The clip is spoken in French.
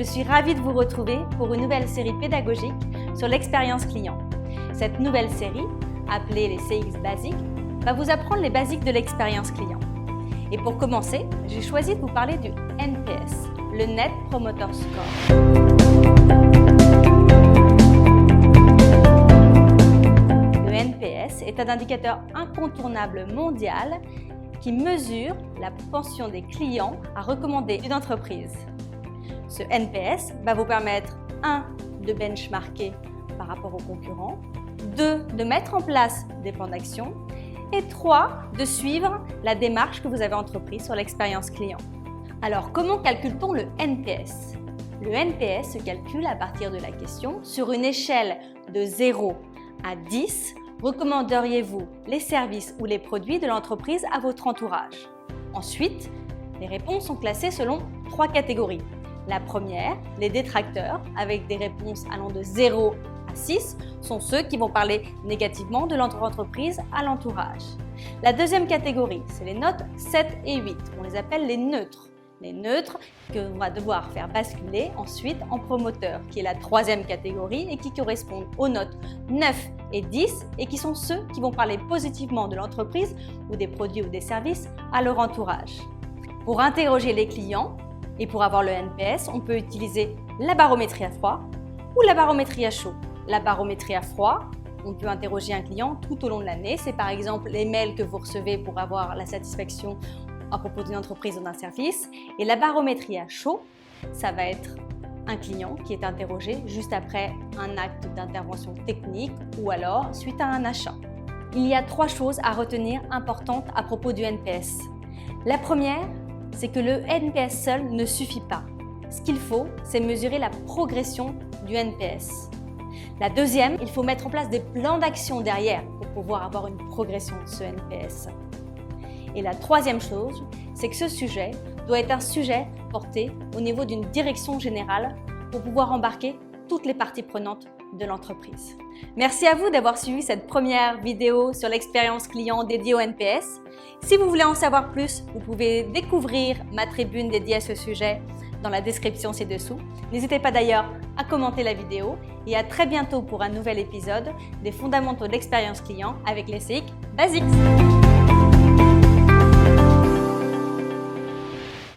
je suis ravie de vous retrouver pour une nouvelle série pédagogique sur l'expérience client. Cette nouvelle série, appelée les CX Basiques, va vous apprendre les basiques de l'expérience client. Et pour commencer, j'ai choisi de vous parler du NPS, le Net Promoter Score. Le NPS est un indicateur incontournable mondial qui mesure la propension des clients à recommander une entreprise. Ce NPS va vous permettre 1. de benchmarker par rapport aux concurrents, 2. de mettre en place des plans d'action et 3. de suivre la démarche que vous avez entreprise sur l'expérience client. Alors, comment calcule-t-on le NPS? Le NPS se calcule à partir de la question sur une échelle de 0 à 10. Recommanderiez-vous les services ou les produits de l'entreprise à votre entourage? Ensuite, les réponses sont classées selon 3 catégories. La première, les détracteurs, avec des réponses allant de 0 à 6, sont ceux qui vont parler négativement de notre entreprise à l'entourage. La deuxième catégorie, c'est les notes 7 et 8. On les appelle les neutres. Les neutres qu'on va devoir faire basculer ensuite en promoteur, qui est la troisième catégorie et qui correspondent aux notes 9 et 10 et qui sont ceux qui vont parler positivement de l'entreprise ou des produits ou des services à leur entourage. Pour interroger les clients et pour avoir le NPS, on peut utiliser la barométrie à froid ou la barométrie à chaud. La barométrie à froid, on peut interroger un client tout au long de l'année. C'est par exemple les mails que vous recevez pour avoir la satisfaction à propos d'une entreprise ou d'un service. Et la barométrie à chaud, ça va être un client qui est interrogé juste après un acte d'intervention technique ou alors suite à un achat. Il y a 3 choses à retenir importantes à propos du NPS. La première, c'est que le NPS seul ne suffit pas. Ce qu'il faut, c'est mesurer la progression du NPS. La deuxième, il faut mettre en place des plans d'action derrière pour pouvoir avoir une progression de ce NPS. Et la troisième chose, c'est que ce sujet doit être un sujet porté au niveau d'une direction générale pour pouvoir embarquer toutes les parties prenantes de l'entreprise. Merci à vous d'avoir suivi cette première vidéo sur l'expérience client dédiée au NPS. Si vous voulez en savoir plus, vous pouvez découvrir ma tribune dédiée à ce sujet dans la description ci-dessous. N'hésitez pas d'ailleurs à commenter la vidéo et à très bientôt pour un nouvel épisode des fondamentaux de l'expérience client avec les CX Basiques.